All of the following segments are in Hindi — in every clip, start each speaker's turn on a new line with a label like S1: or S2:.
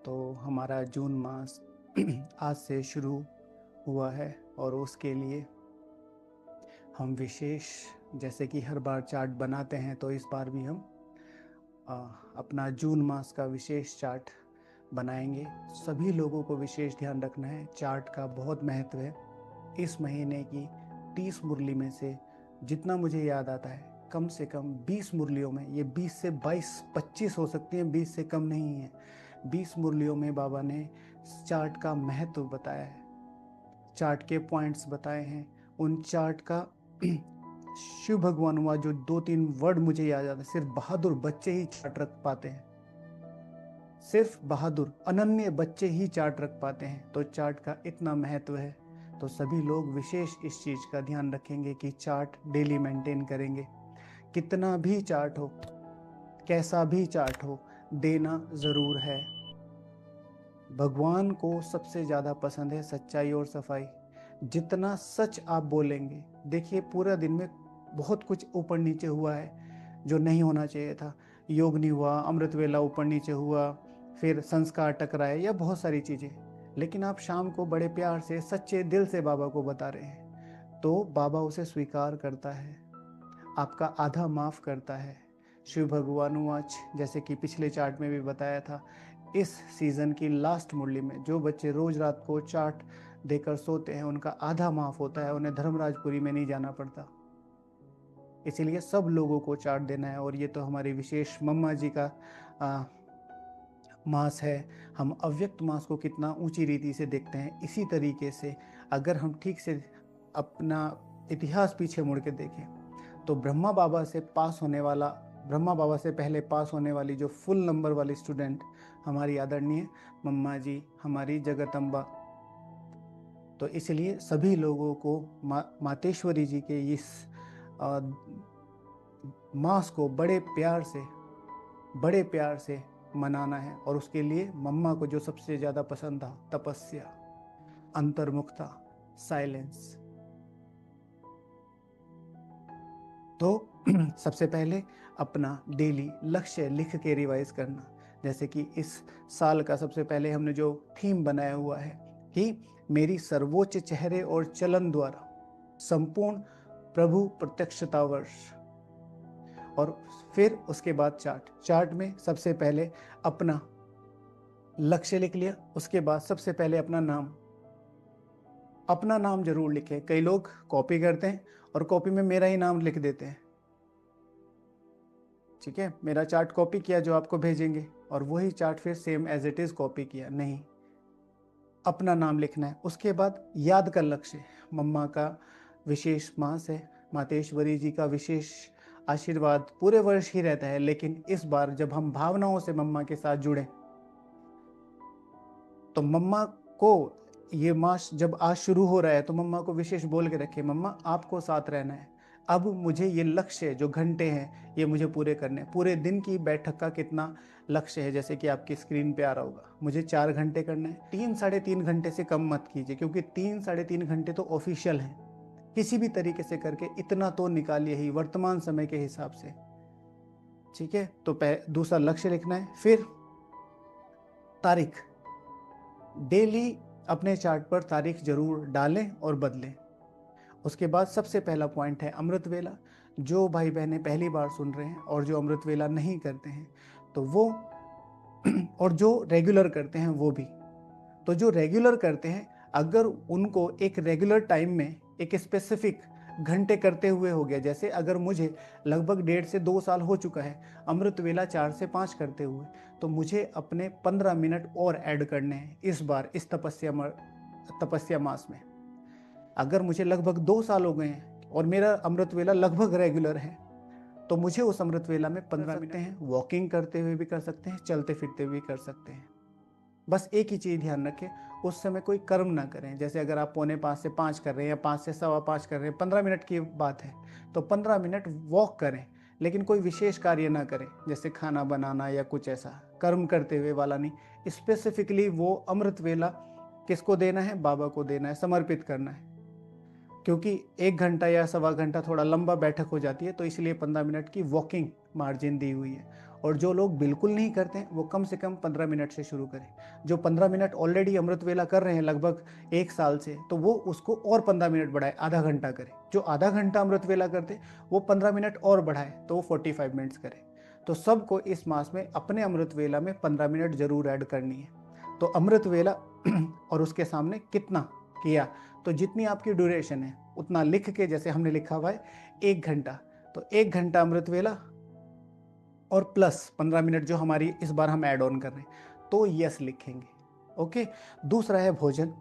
S1: तो हमारा जून मास आज से शुरू हुआ है और उसके लिए हम विशेष, जैसे कि हर बार चार्ट बनाते हैं, तो इस बार भी हम अपना जून मास का विशेष चार्ट बनाएंगे। सभी लोगों को विशेष ध्यान रखना है, चार्ट का बहुत महत्व है। इस महीने की 30 मुरली में से जितना मुझे याद आता है, कम से कम 20 मुरलियों में, ये 20 से 22-25 हो सकती हैं, 20 से कम नहीं है, 20 मुरलियों में बाबा ने चार्ट का महत्व बताया है, चार्ट के पॉइंट्स बताए हैं। उन चार्ट का शिव भगवान हुआ, जो 2-3 वर्ड मुझे याद आता है, सिर्फ बहादुर बच्चे ही चार्ट रख पाते हैं, सिर्फ बहादुर अनन्य बच्चे ही चार्ट रख पाते हैं। तो चार्ट का इतना महत्व है, तो सभी लोग विशेष इस चीज़ का ध्यान रखेंगे कि चार्ट डेली मेंटेन करेंगे। कितना भी चार्ट हो, कैसा भी चार्ट हो, देना ज़रूर है। भगवान को सबसे ज़्यादा पसंद है सच्चाई और सफाई। जितना सच आप बोलेंगे, देखिए पूरा दिन में बहुत कुछ ऊपर नीचे हुआ है जो नहीं होना चाहिए था। योग नहीं हुआ, अमृत वेला ऊपर नीचे हुआ, फिर संस्कार टकराए, या बहुत सारी चीज़ें, लेकिन आप शाम को बड़े प्यार से सच्चे दिल से बाबा को बता रहे हैं, तो बाबा उसे स्वीकार करता है, आपका आधा माफ़ करता है। शिव भगवान वाच, जैसे कि पिछले चार्ट में भी बताया था, इस सीज़न की लास्ट मुरली में जो बच्चे रोज़ रात को चार्ट देकर सोते हैं, उनका आधा माफ़ होता है, उन्हें धर्मराजपुरी में नहीं जाना पड़ता। इसीलिए सब लोगों को चार्ट देना है। और ये तो हमारी विशेष मम्मा जी का मास है। हम अव्यक्त मास को कितना ऊंची रीति से देखते हैं, इसी तरीके से अगर हम ठीक से अपना इतिहास पीछे मुड़ के देखें, तो ब्रह्मा बाबा से पहले पास होने वाली जो फुल नंबर वाली स्टूडेंट हमारी आदरणीय मम्मा जी, हमारी जगदम्बा। तो इसलिए सभी लोगों को मातेश्वरी जी के इस मास को बड़े प्यार से मनाना है। और उसके लिए मम्मा को जो सबसे ज़्यादा पसंद था, तपस्या, अंतर्मुखता, साइलेंस। तो सबसे पहले अपना डेली लक्ष्य लिख के रिवाइज करना। जैसे कि इस साल का सबसे पहले हमने जो थीम बनाया हुआ है कि मेरी सर्वोच्च चेहरे और चलन द्वारा संपूर्ण प्रभु प्रत्यक्षता वर्ष। और फिर उसके बाद चार्ट में सबसे पहले अपना लक्ष्य लिख लिया, उसके बाद सबसे पहले अपना नाम जरूर लिखें। कई लोग कॉपी करते हैं और कॉपी में मेरा ही नाम लिख देते हैं, ठीक है, मेरा चार्ट कॉपी किया जो आपको भेजेंगे, और वही चार्ट फिर same as it is copy किया। नहीं, अपना नाम लिखना है। उसके बाद याद का लक्ष्य, मम्मा का विशेष मास है, मातेश्वरी जी का विशेष आशीर्वाद पूरे वर्ष ही रहता है, लेकिन इस बार जब हम भावनाओं से मम्मा के साथ जुड़े, तो मम्मा को ये मास जब आज शुरू हो रहा है, तो मम्मा को विशेष बोल के रखे, मम्मा आपको साथ रहना है, अब मुझे ये लक्ष्य जो घंटे हैं ये मुझे पूरे करने हैं। पूरे दिन की बैठक का कितना लक्ष्य है, जैसे कि आपकी स्क्रीन पे आ रहा होगा, मुझे 4 घंटे करना है। 3-3.5 घंटे से कम मत कीजिए, क्योंकि 3-3.5 घंटे तो ऑफिशियल हैं। किसी भी तरीके से करके इतना तो निकालिए ही वर्तमान समय के हिसाब से, ठीक है। तो दूसरा लक्ष्य लिखना है। फिर तारीख, डेली अपने चार्ट पर तारीख जरूर डालें और बदलें। उसके बाद सबसे पहला पॉइंट है अमृत वेला। जो भाई बहनें पहली बार सुन रहे हैं और जो अमृत वेला नहीं करते हैं, तो वो और जो रेगुलर करते हैं वो भी, तो जो रेगुलर करते हैं, अगर उनको एक रेगुलर टाइम में एक स्पेसिफिक घंटे करते हुए हो गया, जैसे अगर मुझे लगभग 1.5 से 2 साल हो चुका है अमृत वेला 4 से 5 करते हुए, तो मुझे अपने 15 मिनट और ऐड करने हैं इस बार इस तपस्या मास में। अगर मुझे लगभग 2 साल हो गए हैं और मेरा अमृत वेला लगभग रेगुलर है, तो मुझे उस अमृत वेला में 15 मिनट हैं, वॉकिंग करते हुए भी कर सकते हैं, चलते फिरते हुए भी कर सकते हैं। बस एक ही चीज़ ध्यान रखें, उस समय कोई कर्म ना करें। जैसे अगर आप 4:45 से 5 कर रहे हैं या 5 से 5:15 कर रहे हैं, 15 मिनट की बात है, तो 15 मिनट वॉक करें, लेकिन कोई विशेष कार्य ना करें, जैसे खाना बनाना या कुछ ऐसा कर्म करते हुए वाला नहीं। स्पेसिफिकली वो अमृत वेला किसको देना है? बाबा को देना है, समर्पित करना है। क्योंकि 1 घंटा या 1.25 घंटा थोड़ा लंबा बैठक हो जाती है, तो इसलिए 15 मिनट की वॉकिंग मार्जिन दी हुई है। और जो लोग बिल्कुल नहीं करते हैं वो कम से कम 15 मिनट से शुरू करें। जो 15 मिनट ऑलरेडी अमृत वेला कर रहे हैं लगभग 1 साल से, तो वो उसको और 15 मिनट बढ़ाए, आधा घंटा करें। जो आधा घंटा अमृत वेला करते वो 15 मिनट और बढ़ाए, तो वो 45 मिनट्स करें। तो सबको इस मास में अपने अमृत वेला में 15 मिनट जरूर ऐड करनी है। तो अमृत वेला और उसके सामने कितना किया, तो जितनी आपकी ड्यूरेशन है उतना लिख के, जैसे हमने लिखा हुआ है 1 घंटा, तो 1 घंटा अमृत वेला और प्लस 15 मिनट जो हमारी इस बार हम ऐड ऑन कर रहे हैं, तो यस लिखेंगे। ओके। दूसरा है भोजन।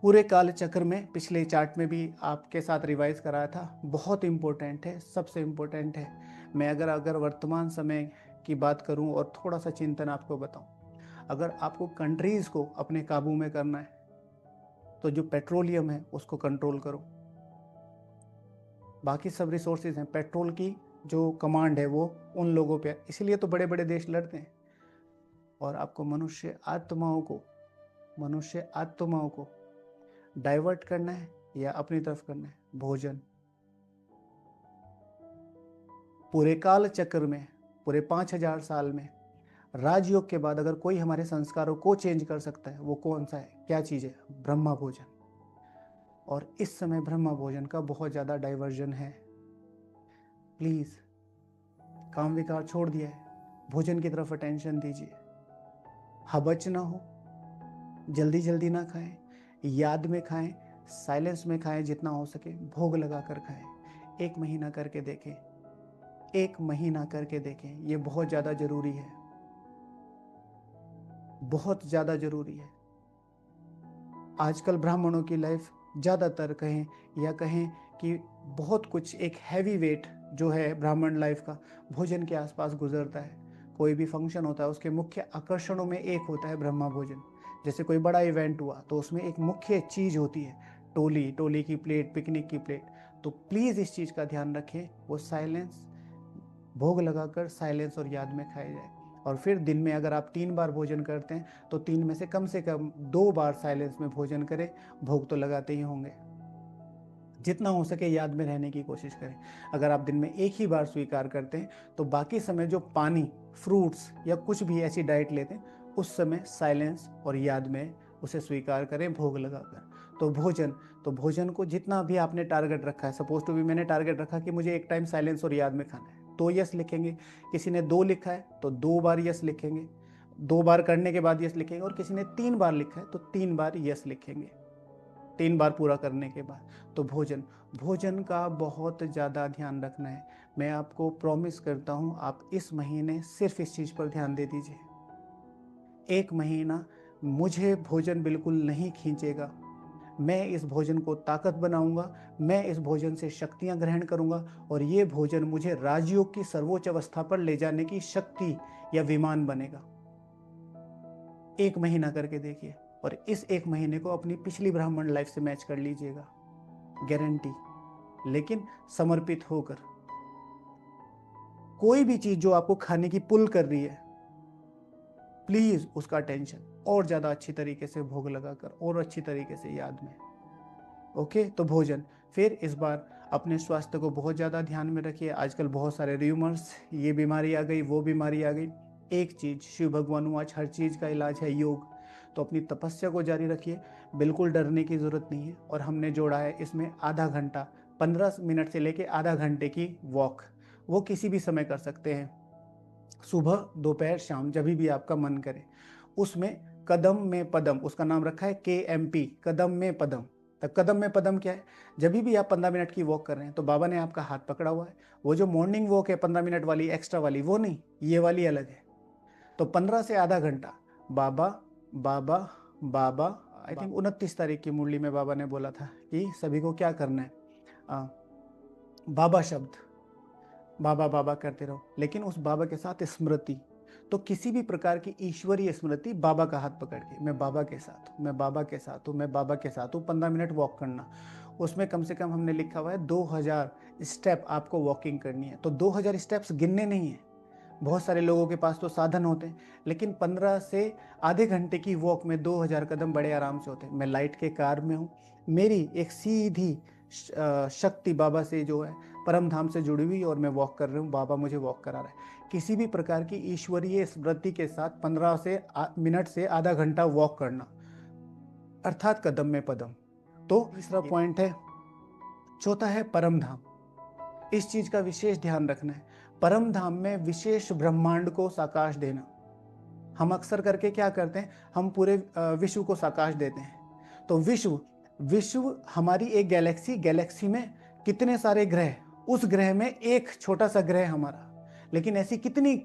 S1: पूरे काल चक्र में पिछले चार्ट में भी आपके साथ रिवाइज कराया था, बहुत इंपॉर्टेंट है, सबसे इंपॉर्टेंट है। मैं अगर वर्तमान समय की बात करूं और थोड़ा सा चिंतन आपको बताऊं, अगर आपको कंट्रीज को अपने काबू में करना है तो जो पेट्रोलियम है उसको कंट्रोल करो। बाकी सब रिसोर्सेज हैं, पेट्रोल की जो कमांड है वो उन लोगों पे, इसलिए तो बड़े बड़े देश लड़ते हैं। और आपको मनुष्य आत्माओं को डाइवर्ट करना है या अपनी तरफ करना है, भोजन। पूरे काल चक्र में, पूरे 5000 साल में राजयोग के बाद अगर कोई हमारे संस्कारों को चेंज कर सकता है, वो कौन सा है, क्या चीज है? ब्रह्मा भोजन। और इस समय ब्रह्मा भोजन का बहुत ज्यादा डाइवर्जन है। प्लीज, काम विकार छोड़ दिया है, भोजन की तरफ अटेंशन दीजिए। हबच ना हो, जल्दी जल्दी ना खाएं, याद में खाएं, साइलेंस में खाएं, जितना हो सके भोग लगा कर खाएं। 1 महीना करके देखें, 1 महीना करके देखें, ये बहुत ज्यादा जरूरी है, बहुत ज्यादा जरूरी है। आजकल ब्राह्मणों की लाइफ ज्यादातर कहें या कहें कि बहुत कुछ एक हैवी वेट जो है ब्राह्मण लाइफ का भोजन के आसपास गुजरता है। कोई भी फंक्शन होता है उसके मुख्य आकर्षणों में एक होता है ब्रह्मा भोजन। जैसे कोई बड़ा इवेंट हुआ तो उसमें एक मुख्य चीज होती है, टोली की प्लेट, पिकनिक की प्लेट। तो प्लीज इस चीज का ध्यान रखें, वो साइलेंस, भोग लगाकर साइलेंस और याद में खाया जाए। और फिर दिन में अगर आप 3 बार भोजन करते हैं तो 3 में से कम 2 बार साइलेंस में भोजन करें। भोग तो लगाते ही होंगे, जितना हो सके याद में रहने की कोशिश करें। अगर आप दिन में 1 ही बार स्वीकार करते हैं तो बाकी समय जो पानी, फ्रूट्स या कुछ भी ऐसी डाइट लेते हैं, उस समय साइलेंस और याद में उसे स्वीकार करें भोग लगाकर। तो भोजन को जितना भी आपने टारगेट रखा है, सपोज टू भी मैंने टारगेट रखा कि मुझे 1 टाइम साइलेंस और याद में खाना है, तो यस लिखेंगे। किसी ने 2 लिखा है तो 2 बार यस लिखेंगे, 2 बार करने के बाद यस लिखेंगे। और किसी ने 3 बार लिखा है तो 3 बार यस लिखेंगे, 3 बार पूरा करने के बाद। तो भोजन का बहुत ज़्यादा ध्यान रखना है। मैं आपको प्रॉमिस करता हूँ, आप इस महीने सिर्फ इस चीज़ पर ध्यान दे दीजिए। 1 महीना मुझे भोजन बिल्कुल नहीं खींचेगा, मैं इस भोजन को ताकत बनाऊंगा, मैं इस भोजन से शक्तियां ग्रहण करूंगा और ये भोजन मुझे राजयोग की सर्वोच्च अवस्था पर ले जाने की शक्ति या विमान बनेगा। 1 महीना करके देखिए और इस 1 महीने को अपनी पिछली ब्राह्मण लाइफ से मैच कर लीजिएगा, गारंटी। लेकिन समर्पित होकर, कोई भी चीज जो आपको खाने की पुल कर रही है, प्लीज उसका टेंशन और ज्यादा अच्छी तरीके से भोग लगाकर और अच्छी तरीके से याद में। ओके। तो भोजन। फिर इस बार अपने स्वास्थ्य को बहुत ज़्यादा ध्यान में रखिए। आजकल बहुत सारे र्यूमर्स, ये बीमारी आ गई, वो बीमारी आ गई। एक चीज़, शिव भगवान आज हर चीज़ का इलाज है योग। तो अपनी तपस्या को जारी रखिए, बिल्कुल डरने की ज़रूरत नहीं है। और हमने जोड़ा है इसमें आधा घंटा, 15 मिनट से लेके आधा घंटे की वॉक। वो किसी भी समय कर सकते हैं, सुबह, दोपहर, शाम, जब भी आपका मन करे। उसमें कदम में पदम, उसका नाम रखा है KMP, कदम में पदम। तब कदम में पदम क्या है? जब भी आप 15 मिनट की वॉक कर रहे हैं तो बाबा ने आपका हाथ पकड़ा हुआ है। वो जो मॉर्निंग वॉक है 15 मिनट वाली, एक्स्ट्रा वाली, वो नहीं, ये वाली अलग है। तो 15 से आधा घंटा बाबा बाबा बाबा। आई थिंक 29 तारीख की मुरली में बाबा ने बोला था कि सभी को क्या करना है, बाबा शब्द, बाबा बाबा करते रहो, लेकिन उस बाबा के साथ स्मृति। तो किसी भी प्रकार की ईश्वरीय स्मृति, बाबा का हाथ पकड़ के, मैं बाबा के साथ हूँ, मैं बाबा के साथ हूँ, मैं बाबा के साथ हूँ। 15 मिनट वॉक करना, उसमें कम से कम हमने लिखा हुआ है 2000 स्टेप आपको वॉकिंग करनी है। तो 2000 स्टेप्स गिनने नहीं है। बहुत सारे लोगों के पास तो साधन होते हैं, लेकिन 15 से आधे घंटे की वॉक में 2000 कदम बड़े आराम से होते हैं। मैं लाइट के कार में हूँ, मेरी एक सीधी शक्ति बाबा से जो है परम धाम से जुड़ी हुई, और मैं वॉक कर रहा हूँ, बाबा मुझे वॉक करा रहा है। किसी भी प्रकार की ईश्वरीय स्मृति के साथ 15 से मिनट से आधा घंटा वॉक करना, अर्थात कदम में पदम। तो तीसरा पॉइंट है। चौथा है परम धाम। इस चीज का विशेष ध्यान रखना है। परम धाम में विशेष ब्रह्मांड को साकाश देना। हम अक्सर करके क्या करते हैं, हम पूरे विश्व को साकाश देते हैं। तो विश्व विश्व हमारी एक गैलेक्सी में कितने सारे ग्रह, उस ग्रह में एक छोटा सा ग्रह हमारा, लेकिन ऐसी कितनी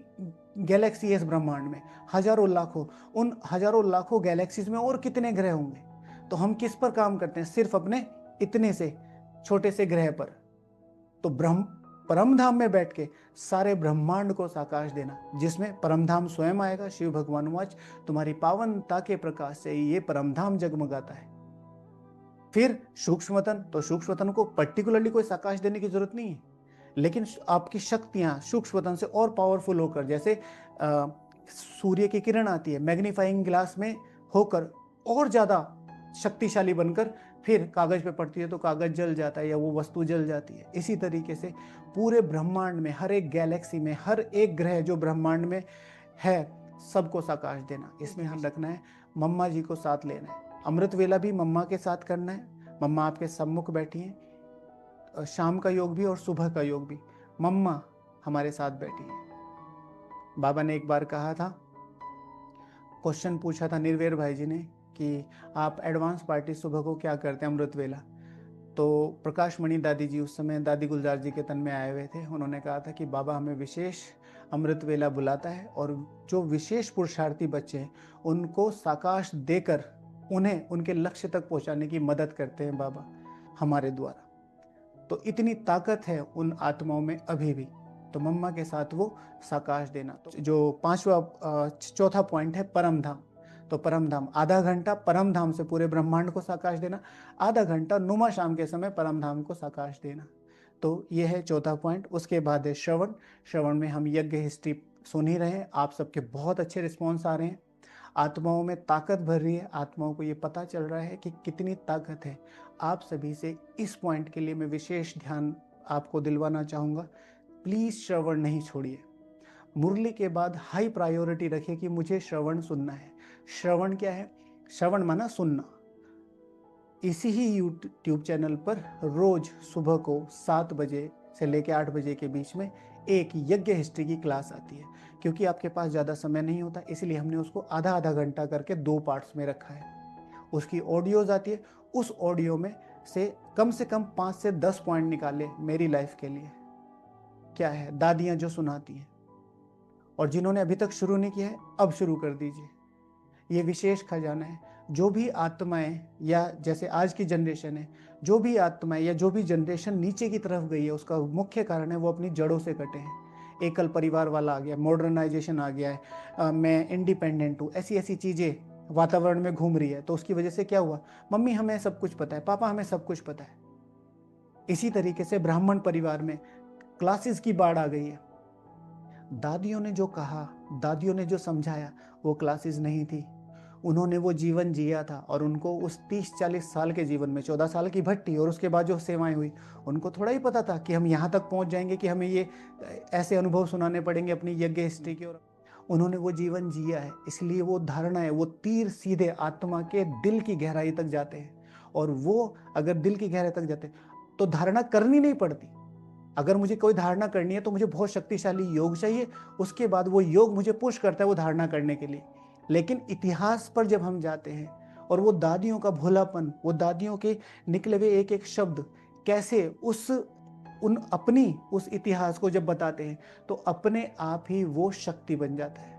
S1: गैलेक्सी है इस ब्रह्मांड में, हजारों लाखों। उन हजारों लाखों गैलेक्सीज में और कितने ग्रह होंगे। तो हम किस पर काम करते हैं, सिर्फ अपने इतने से छोटे से ग्रह पर। तो परम धाम में बैठ के सारे ब्रह्मांड को साकाश देना, जिसमें परम धाम स्वयं आएगा। शिव भगवान वाच, तुम्हारी पावनता के प्रकाश से ये परम धाम जगमगाता है। फिर सूक्ष्मतन, तो सूक्ष्मतन को पर्टिकुलरली कोई साकाश देने की जरूरत नहीं है, लेकिन आपकी शक्तियां सूक्ष्मतन से और पावरफुल होकर, जैसे सूर्य की किरण आती है, मैग्नीफाइंग ग्लास में होकर और ज्यादा शक्तिशाली बनकर फिर कागज पे पड़ती है तो कागज जल जाता है या वो वस्तु जल जाती है। इसी तरीके से पूरे ब्रह्मांड में, हर एक गैलेक्सी में, हर एक ग्रह जो ब्रह्मांड में है, सबको साकाश देना। इसमें ध्यान रखना है, मम्मा जी को साथ लेना है। अमृत वेला भी मम्मा के साथ करना है। मम्मा आपके सम्मुख बैठी हैं, शाम का योग भी और सुबह का योग भी मम्मा हमारे साथ बैठी है। बाबा ने एक बार कहा था, क्वेश्चन पूछा था निर्वेर भाई जी ने कि आप एडवांस पार्टी सुबह को क्या करते हैं अमृत वेला। तो प्रकाश मणि दादी जी उस समय दादी गुलजार जी के तन में आए हुए थे। उन्होंने कहा था कि बाबा हमें विशेष अमृत वेला बुलाता है और जो विशेष पुरुषार्थी बच्चे हैं उनको साकाश देकर उन्हें उनके लक्ष्य तक पहुंचाने की मदद करते हैं बाबा हमारे द्वारा। तो इतनी ताकत है उन आत्माओं में अभी भी। तो मम्मा के साथ वो साकाश देना। तो जो चौथा पॉइंट है परम धाम। तो परम धाम आधा घंटा परम धाम से पूरे ब्रह्मांड को साकाश देना, आधा घंटा नुमा शाम के समय परम धाम को साकाश देना। तो ये है चौथा पॉइंट। उसके बाद है श्रवण। श्रवण में हम यज्ञ हिस्ट्री सुन ही रहे हैं, आप सबके बहुत अच्छे रिस्पॉन्स आ रहे हैं। आत्माओं में ताकत भर रही है, आत्माओं को ये पता चल रहा है कि कितनी ताकत है। आप सभी से इस पॉइंट के लिए मैं विशेष ध्यान आपको दिलवाना चाहूँगा, प्लीज़ श्रवण नहीं छोड़िए। मुरली के बाद हाई प्रायोरिटी रखिए कि मुझे श्रवण सुनना है। श्रवण क्या है? श्रवण माना सुनना। इसी ही यूट्यूब चैनल पर रोज सुबह को 7 बजे से लेकर 8 बजे के बीच में एक यज्ञ हिस्ट्री की क्लास आती है। क्योंकि आपके पास ज़्यादा समय नहीं होता, इसलिए हमने उसको आधा आधा घंटा करके 2 पार्ट्स में रखा है। उसकी ऑडियोज आती है, उस ऑडियो में से कम 5 से 10 पॉइंट निकाले मेरी लाइफ के लिए। क्या है? दादियाँ जो सुनाती हैं, और जिन्होंने अभी तक शुरू नहीं किया है अब शुरू कर दीजिए। ये विशेष खजाना है। जो भी आत्माएं, या जैसे आज की जनरेशन है, जो भी आत्माएं या जो भी जनरेशन नीचे की तरफ गई है, उसका मुख्य कारण है वो अपनी जड़ों से कटे हैं। एकल परिवार वाला आ गया, मॉडर्नाइजेशन आ गया है, मैं इंडिपेंडेंट हूँ, ऐसी ऐसी चीज़ें वातावरण में घूम रही है। तो उसकी वजह से क्या हुआ, मम्मी हमें सब कुछ पता है, पापा हमें सब कुछ पता है। इसी तरीके से ब्राह्मण परिवार में क्लासेस की बाढ़ आ गई है। दादियों ने जो कहा, दादियों ने जो समझाया, वो क्लासेस नहीं थी। उन्होंने वो जीवन जिया था, और उनको उस 30-40 साल के जीवन में 14 साल की भट्टी और उसके बाद जो सेवाएं हुई, उनको थोड़ा ही पता था कि हम यहाँ तक पहुँच जाएंगे कि हमें ये ऐसे अनुभव सुनाने पड़ेंगे अपनी यज्ञ हिस्ट्री की। और उन्होंने वो जीवन जिया है, इसलिए वो धारणा है, वो तीर सीधे आत्मा के दिल की गहराई तक जाते हैं। और वो अगर दिल की गहराई तक जाते तो धारणा करनी नहीं पड़ती। अगर मुझे कोई धारणा करनी है तो मुझे बहुत शक्तिशाली योग चाहिए, उसके बाद वो योग मुझे पुश करता है वो धारणा करने के लिए। लेकिन इतिहास पर जब हम जाते हैं, और वो दादियों का भोलापन, वो दादियों के निकले हुए एक एक शब्द कैसे अपनी उस इतिहास को जब बताते हैं, तो अपने आप ही वो शक्ति बन जाता है,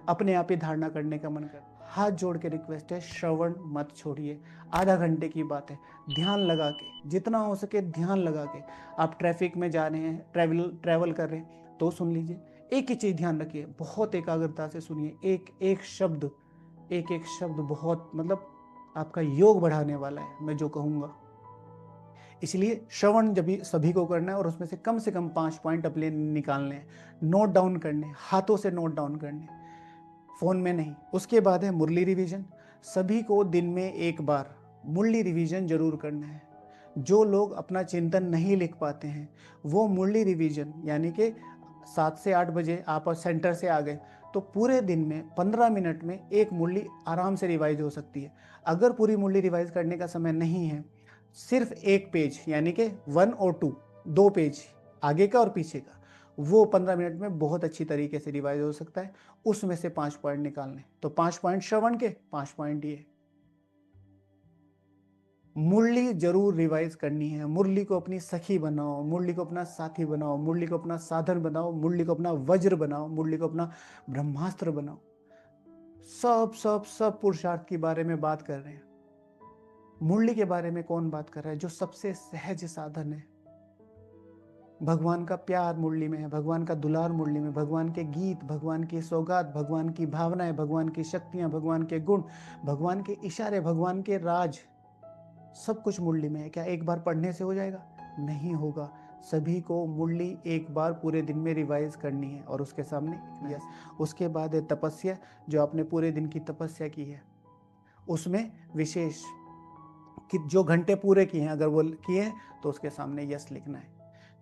S1: अपने आप ही धारणा करने का मन करता है। हाथ जोड़ के रिक्वेस्ट है, श्रवण मत छोड़िए। आधा घंटे की बात है, ध्यान लगा के, जितना हो सके ध्यान लगा के। आप ट्रैफिक में जा रहे हैं, ट्रैवल कर रहे हैं, तो सुन लीजिए। एक ही चीज ध्यान रखिए, बहुत एकाग्रता से सुनिए। एक एक शब्द बहुत, मतलब आपका योग बढ़ाने वाला है मैं जो कहूँगा। इसलिए श्रवण जब भी सभी को करना है, और उसमें से कम 5 पॉइंट अपने निकालने हैं, नोट डाउन करने, हाथों से नोट डाउन करने, फोन में नहीं। उसके बाद है मुरली रिवीजन। सभी को दिन में एक बार मुरली रिवीजन जरूर करना है। जो लोग अपना चिंतन नहीं लिख पाते हैं, वो मुरली रिवीजन यानी कि 7 से 8 बजे आप सेंटर से आ गए तो पूरे दिन में 15 मिनट में एक मुरली आराम से रिवाइज हो सकती है। अगर पूरी मुरली रिवाइज करने का समय नहीं है, सिर्फ एक पेज यानी कि 1 और 2, 2 पेज आगे का और पीछे का, वो 15 मिनट में बहुत अच्छी तरीके से रिवाइज हो सकता है। उसमें से 5 पॉइंट निकालने, तो 5 पॉइंट श्रवण के, 5 पॉइंट ये। मुरली जरूर रिवाइज करनी है। मुरली को अपनी सखी बनाओ, मुरली को अपना साथी बनाओ, मुरली को अपना साधन बनाओ, मुरली को अपना वज्र बनाओ, मुरली को अपना ब्रह्मास्त्र बनाओ। सब सब सब पुरुषार्थ के बारे में बात कर रहे हैं। मुरली के बारे में कौन बात कर रहा है? जो सबसे सहज साधन है। भगवान का प्यार मुरली में है, भगवान का दुलार मुरली में, भगवान के गीत, भगवान की सौगात, भगवान की भावनाएं, भगवान की शक्तियां, भगवान के गुण, भगवान के इशारे, भगवान के राज, सब कुछ मुरली में है। क्या एक बार पढ़ने से हो जाएगा? नहीं होगा। सभी को मुरली एक बार पूरे दिन में रिवाइज करनी है और उसके सामने यस। उसके बाद है तपस्या, जो आपने पूरे दिन की तपस्या की है उसमें विशेष कि जो घंटे पूरे किए हैं, अगर वो किए हैं तो उसके सामने यस लिखना है।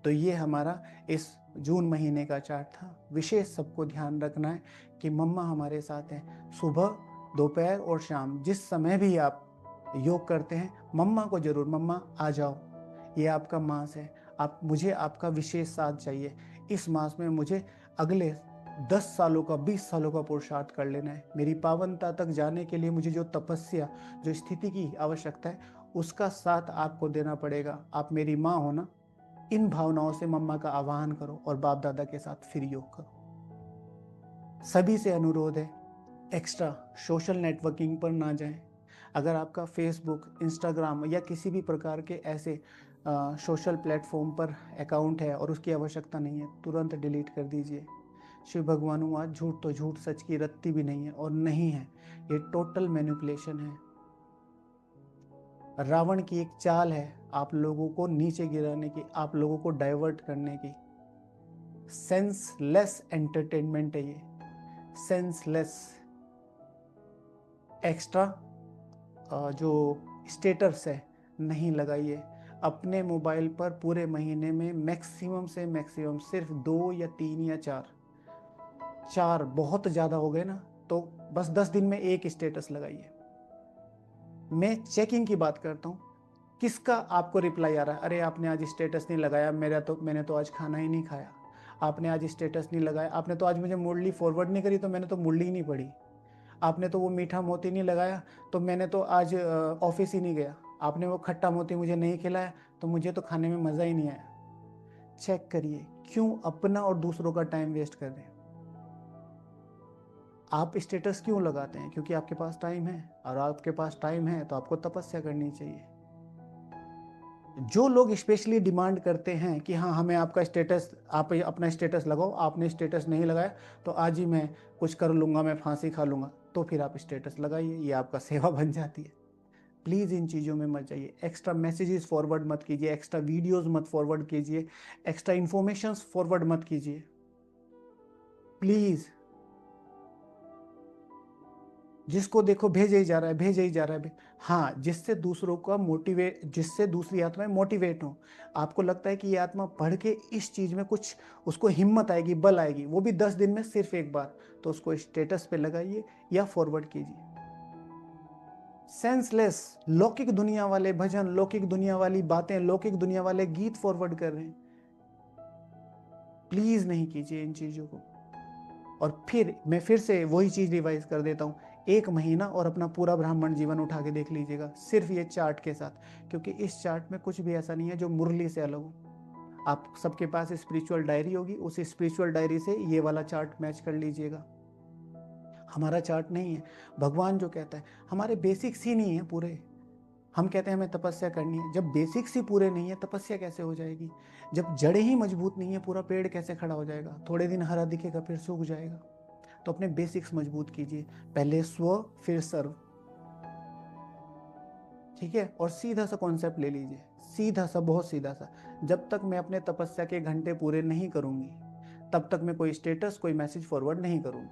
S1: तो ये हमारा इस जून महीने का चार्ट था। विशेष सबको ध्यान रखना है कि मम्मा हमारे साथ हैं। सुबह, दोपहर और शाम जिस समय भी आप योग करते हैं, मम्मा को जरूर, मम्मा आ जाओ, ये आपका मास है, आप, मुझे आपका विशेष साथ चाहिए। इस मास में मुझे अगले 10 सालों का, 20 सालों का पुरुषार्थ कर लेना है। मेरी पावनता तक जाने के लिए मुझे जो तपस्या, जो स्थिति की आवश्यकता है, उसका साथ आपको देना पड़ेगा। आप मेरी माँ हो ना। इन भावनाओं से मम्मा का आह्वान करो और बाप दादा के साथ फिर योग करो। सभी से अनुरोध है, एक्स्ट्रा सोशल नेटवर्किंग पर ना जाएं। अगर आपका फेसबुक, इंस्टाग्राम या किसी भी प्रकार के ऐसे सोशल प्लेटफॉर्म पर अकाउंट है और उसकी आवश्यकता नहीं है, तुरंत डिलीट कर दीजिए। शिव भगवान हुआ, झूठ तो झूठ, सच की रत्ती भी नहीं है और नहीं है। ये टोटल मैनिपुलेशन है। रावण की एक चाल है आप लोगों को नीचे गिराने की, आप लोगों को डाइवर्ट करने की। सेंसलेस एंटरटेनमेंट है ये, सेंसलेस। एक्स्ट्रा जो स्टेटस है नहीं लगाइए। अपने मोबाइल पर पूरे महीने में मैक्सिमम से मैक्सिमम सिर्फ 2 या 3 या 4 बहुत ज़्यादा हो गए ना, तो बस 10 दिन में एक स्टेटस लगाइए। मैं चेकिंग की बात करता हूँ। किसका आपको रिप्लाई आ रहा है? अरे आपने आज स्टेटस नहीं लगाया, मैंने तो आज खाना ही नहीं खाया। आपने आज स्टेटस नहीं लगाया, आपने तो आज मुझे मुरली फॉरवर्ड नहीं करी तो मैंने तो मुरली ही नहीं पढ़ी। आपने तो वो मीठा मोती नहीं लगाया तो मैंने तो आज ऑफिस ही नहीं गया। आपने वो खट्टा मोती मुझे नहीं खिलाया तो मुझे तो खाने में मज़ा ही नहीं आया। चेक करिए, क्यों अपना और दूसरों का टाइम वेस्ट कर रहे हैं? आप स्टेटस क्यों लगाते हैं? क्योंकि आपके पास टाइम है, और आपके पास टाइम है तो आपको तपस्या करनी चाहिए। जो लोग स्पेशली डिमांड करते हैं कि हाँ हमें आपका स्टेटस, आप अपना स्टेटस लगाओ, आपने स्टेटस नहीं लगाया तो आज ही मैं कुछ कर लूँगा, मैं फांसी खा लूँगा, तो फिर आप स्टेटस लगाइए, ये आपका सेवा बन जाती है। प्लीज़ इन चीज़ों में मत जाइए। एक्स्ट्रा मैसेजेस फॉरवर्ड मत कीजिए, एक्स्ट्रा वीडियोस मत फॉरवर्ड कीजिए, एक्स्ट्रा इन्फॉर्मेशंस फॉरवर्ड मत कीजिए प्लीज़। जिसको देखो भेजे ही जा रहा है, भेजे ही जा रहा है। हाँ, जिससे दूसरों का मोटिवेट, जिससे दूसरी आत्माएं मोटिवेट हो। आपको लगता है कि ये आत्मा पढ़ के इस चीज़ में कुछ उसको हिम्मत आएगी, बल आएगी, वो भी 10 दिन में सिर्फ एक बार, तो उसको स्टेटस पे लगाइए या फॉरवर्ड कीजिए। सेंसलेस लौकिक दुनिया वाले भजन, लौकिक दुनिया वाली बातें, लौकिक दुनिया वाले गीत फॉरवर्ड कर रहे हैं। प्लीज़ नहीं कीजिए इन चीज़ों को। और फिर मैं फिर से वही चीज़ रिवाइज कर देता हूँ, 1 महीना और अपना पूरा ब्राह्मण जीवन उठा के देख लीजिएगा, सिर्फ ये चार्ट के साथ, क्योंकि इस चार्ट में कुछ भी ऐसा नहीं है जो मुरली से अलग हो। आप सबके पास स्पिरिचुअल डायरी होगी, उस स्पिरिचुअल डायरी से ये वाला चार्ट मैच कर लीजिएगा। हमारा चार्ट नहीं है। भगवान जो कहता है, हमारे बेसिक्स ही नहीं है पूरे। हम कहते हैं हमें तपस्या करनी है, जब बेसिक्स ही पूरे नहीं है तपस्या कैसे हो जाएगी? जब जड़ें ही मजबूत नहीं है, पूरा पेड़ कैसे खड़ा हो जाएगा? थोड़े दिन हरा दिखेगा फिर सूख जाएगा। तो अपने बेसिक्स मजबूत कीजिए, पहले स्व फिर सर्व, ठीक है? और सीधा सा कॉन्सेप्ट ले लीजिए, सीधा सा, बहुत सीधा सा। जब तक मैं अपने तपस्या के घंटे पूरे नहीं करूंगी तब तक मैं कोई स्टेटस, कोई मैसेज फॉरवर्ड नहीं करूंगी।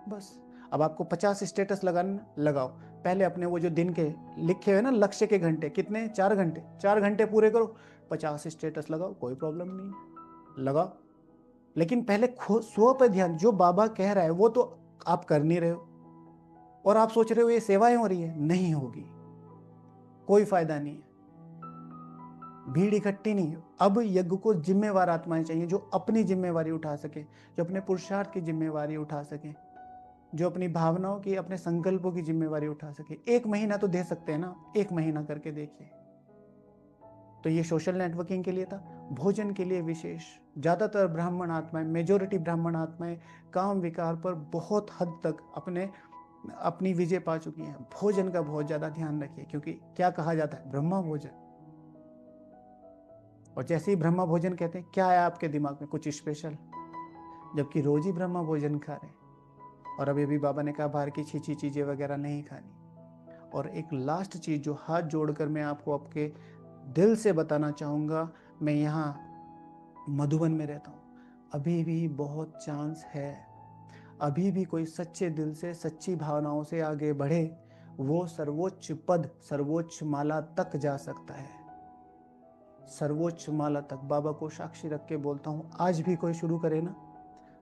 S1: बस। अब आपको 50 स्टेटस लगाना, लगाओ। पहले अपने वो जो दिन के लिखे हुए ना लक्ष्य के घंटे, कितने? 4 घंटे, 4 घंटे पूरे करो, 50 स्टेटस लगाओ, कोई प्रॉब्लम नहीं है, लगाओ। लेकिन पहले स्व पे ध्यान, जो बाबा कह रहा है वो तो आप कर नहीं रहे हो, और आप सोच रहे हो ये सेवाएं हो रही है, नहीं होगी, कोई फायदा नहीं है, भीड़ इकट्ठी नहीं। अब यज्ञ को जिम्मेवार आत्माएं चाहिए, जो अपनी जिम्मेवारी उठा सके, जो अपने पुरुषार्थ की जिम्मेवारी उठा सके, जो अपनी भावनाओं की, अपने संकल्पों की जिम्मेवारी उठा सके। 1 महीना तो दे सकते हैं ना, 1 महीना करके देखिए। तो ये सोशल नेटवर्किंग के लिए था। भोजन के लिए विशेष, ज्यादातर ब्राह्मण आत्माएं, मेजोरिटी ब्राह्मण आत्माएं काम विकार पर बहुत हद तक अपनी विजय पा चुकी हैं। भोजन का बहुत ज्यादा ध्यान रखिए, क्योंकि क्या कहा जाता है, ब्रह्मा भोजन। और जैसे ही ब्रह्मा भोजन कहते हैं, क्या है आपके दिमाग में, कुछ स्पेशल, जबकि रोज ही ब्रह्मा भोजन खा रहे हैं। और अभी भी बाबा ने कहा बाहर की छीछी चीजें वगैरह नहीं खानी। और एक लास्ट चीज जो हाथ जोड़कर मैं आपको आपके दिल से बताना चाहूंगा, मैं यहाँ मधुबन में रहता हूँ, अभी भी बहुत चांस है, अभी भी कोई सच्चे दिल से, सच्ची भावनाओं से आगे बढ़े, वो सर्वोच्च पद, सर्वोच्च माला तक जा सकता है। सर्वोच्च माला तक, बाबा को साक्षी रख के बोलता हूँ, आज भी कोई शुरू करे ना,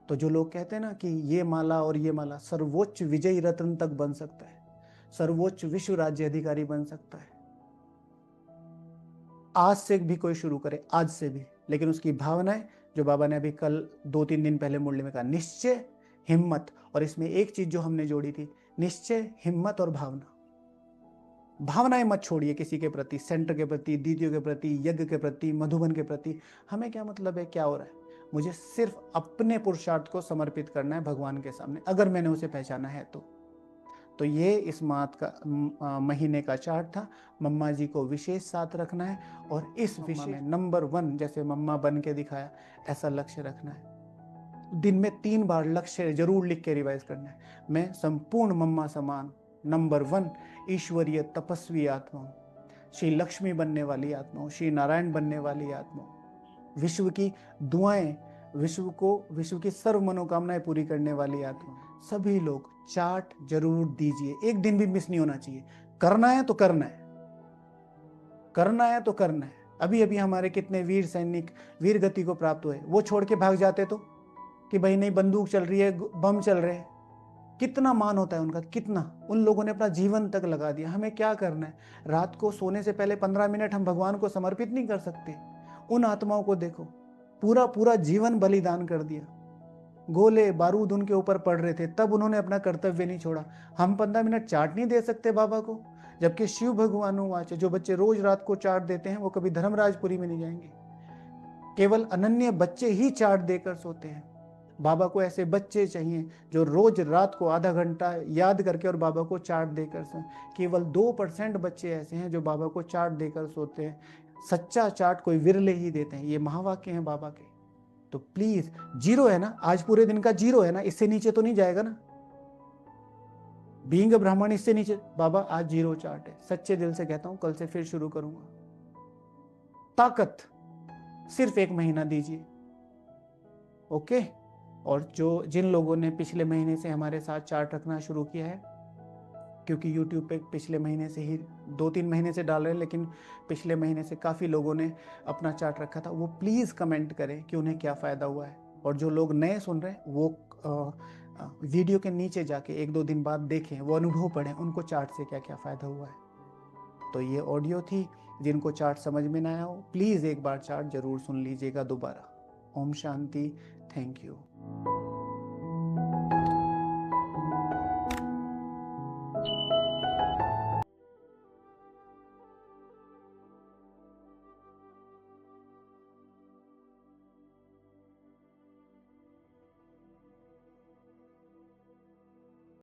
S1: तो जो लोग कहते हैं ना कि ये माला और ये माला, सर्वोच्च विजयी रत्न तक बन सकता है, सर्वोच्च विश्व राज्य अधिकारी बन सकता है। आज से भी कोई शुरू करे, आज से भी, लेकिन उसकी भावनाएं, जो बाबा ने अभी कल 2-3 दिन पहले मुरली में कहा, निश्चय, हिम्मत, और इसमें एक चीज जो हमने जोड़ी थी, निश्चय, हिम्मत और भावना। भावनाएं मत छोड़िए किसी के प्रति, सेंटर के प्रति, दीदियों के प्रति, यज्ञ के प्रति, मधुबन के प्रति। हमें क्या मतलब है, क्या हो रहा है, मुझे सिर्फ अपने पुरुषार्थ को समर्पित करना है भगवान के सामने, अगर मैंने उसे पहचाना है तो ये इस महीने का चार्ट था। मम्मा जी को विशेष साथ रखना है, और इस विषय में नंबर 1, जैसे मम्मा बन के दिखाया, ऐसा लक्ष्य रखना है। दिन में 3 बार लक्ष्य जरूर लिख के रिवाइज करना है। मैं संपूर्ण मम्मा समान, नंबर 1 ईश्वरीय तपस्वी आत्मा हूँ, श्री लक्ष्मी बनने वाली आत्मा हूँ, श्री नारायण बनने वाली आत्मा हूँ, विश्व की दुआएं, विश्व की सर्व मनोकामनाएं पूरी करने वाली आत्मा। सभी लोग चार्ट जरूर दीजिए, एक दिन भी मिस नहीं होना चाहिए। करना है तो करना है, करना है तो करना है। अभी अभी हमारे कितने वीर सैनिक वीर गति को प्राप्त हुए, वो छोड़ के भाग जाते तो, कि भाई नहीं बंदूक चल रही है, बम चल रहे हैं, कितना मान होता है उनका, कितना उन लोगों ने अपना जीवन तक लगा दिया। हमें क्या करना है, रात को सोने से पहले 15 मिनट हम भगवान को समर्पित नहीं कर सकते? उन आत्माओं को देखो, पूरा पूरा जीवन बलिदान कर दिया, गोले बारूद उनके ऊपर पड़ रहे थे, तब उन्होंने अपना कर्तव्य नहीं छोड़ा। हम 15 मिनट चार्ट नहीं दे सकते बाबा को? जबकि शिव भगवान वाचे, जो बच्चे रोज रात को चार्ट देते हैं, वो कभी धर्मराजपुरी में नहीं जाएंगे। केवल अनन्य बच्चे ही चार्ट देकर सोते हैं। बाबा को ऐसे बच्चे चाहिए जो रोज रात को आधा घंटा याद करके और बाबा को चार्ट देकर सोए। केवल 2% बच्चे ऐसे हैं जो बाबा को चार्ट देकर सोते हैं। सच्चा चार्ट कोई विरले ही देते हैं। ये महावाक्य हैं बाबा के। तो प्लीज, 0 है ना, आज पूरे दिन का 0 है ना, इससे नीचे तो नहीं जाएगा ना? बीइंग ब्राह्मण, इससे नीचे बाबा आज 0 चार्ट है। सच्चे दिल से कहता हूं, कल से फिर शुरू करूंगा। ताकत सिर्फ 1 महीना दीजिए, ओके? और जिन लोगों ने पिछले महीने से हमारे साथ चार्ट रखना शुरू किया है, क्योंकि YouTube पे पिछले महीने से ही 2-3 महीने से डाल रहे हैं, लेकिन पिछले महीने से काफ़ी लोगों ने अपना चार्ट रखा था, वो प्लीज़ कमेंट करें कि उन्हें क्या फ़ायदा हुआ है। और जो लोग नए सुन रहे हैं, वो वीडियो के नीचे जाके 1-2 दिन बाद देखें, वो अनुभव पढ़ें, उनको चार्ट से क्या क्या फ़ायदा हुआ है। तो ये ऑडियो थी। जिनको चार्ट समझ में ना आया हो, प्लीज़ एक बार चार्ट जरूर सुन लीजिएगा दोबारा। ओम शांति। Thank you.